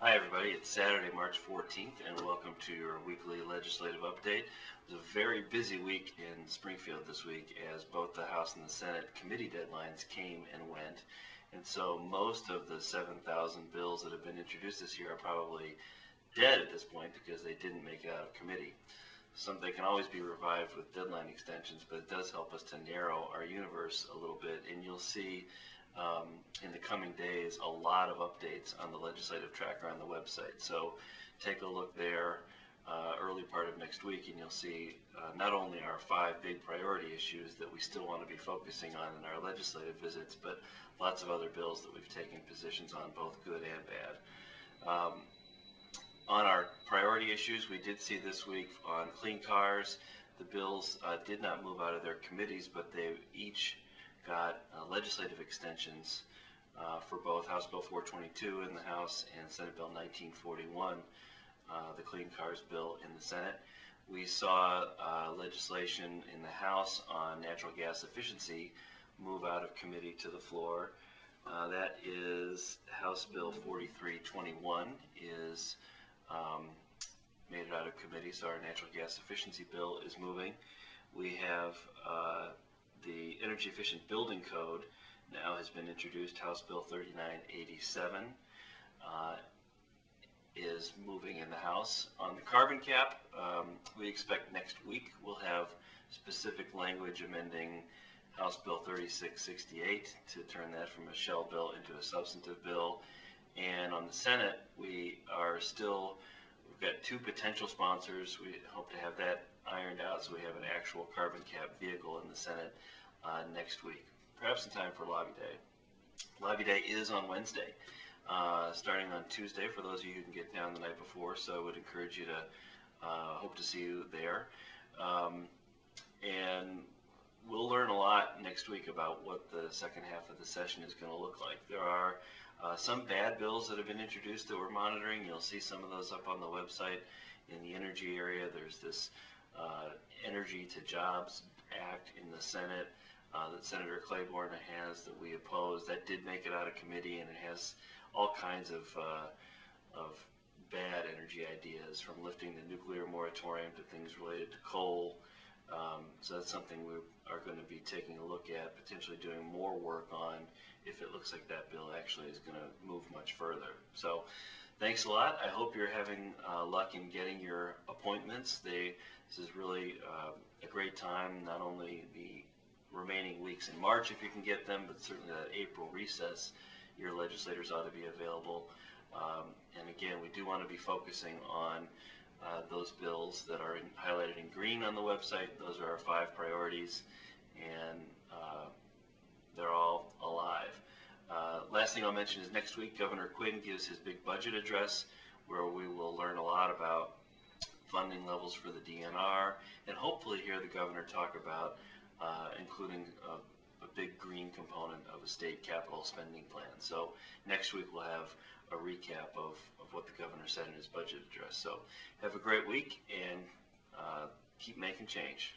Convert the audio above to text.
Hi everybody, it's Saturday, March 14th, and welcome to your weekly legislative update. It was a very busy week in Springfield this week as both the House and the Senate committee deadlines came and went. And so most of the 7,000 bills that have been introduced this year are probably dead at this point because they didn't make it out of committee. They can always be revived with deadline extensions, but it does help us to narrow our universe a little bit, and you'll see in the coming days a lot of updates on the legislative tracker on the website. So take a look there early part of next week, and you'll see not only our 5 big priority issues that we still want to be focusing on in our legislative visits, but lots of other bills that we've taken positions on, both good and bad. On our priority issues, we did see this week on clean cars, the bills did not move out of their committees, but they each got legislative extensions for both House Bill 422 in the House and Senate Bill 1941, the Clean Cars Bill in the Senate. We saw legislation in the House on natural gas efficiency move out of committee to the floor. That is House Bill 4321 is made it out of committee, so our natural gas efficiency bill is moving. We have the Energy Efficient Building Code now has been introduced. House Bill 3987 is moving in the House. On the carbon cap, we expect next week we'll have specific language amending House Bill 3668 to turn that from a shell bill into a substantive bill. And on the Senate, we've got 2 potential sponsors. We hope to have that ironed out so we have an actual carbon cap vehicle in the Senate next week, perhaps in time for Lobby Day. Lobby Day is on Wednesday, starting on Tuesday for those of you who can get down the night before, so I would encourage you to hope to see you there. And we'll learn a lot next week about what the second half of the session is going to look like. There are some bad bills that have been introduced that we're monitoring. You'll see some of those up on the website. In the energy area, there's this Energy to Jobs Act in the Senate that Senator Claiborne has that we oppose. That did make it out of committee, and it has all kinds of bad energy ideas, from lifting the nuclear moratorium to things related to coal. So that's something we are going to be taking a look at, potentially doing more work on if it looks like that bill actually is going to move much further. So thanks a lot. I hope you're having luck in getting your appointments. This is really a great time, not only the remaining weeks in March if you can get them, but certainly that April recess, your legislators ought to be available. And again, we do want to be focusing on those bills that are highlighted in green on the website. Those are our 5 priorities, and they're all alive. Last thing I'll mention is next week Governor Quinn gives his big budget address, where we will learn a lot about funding levels for the DNR, and hopefully hear the governor talk about including a big green component of a state capital spending plan. So next week we'll have a recap of what the governor said in his budget address. So have a great week, and keep making change.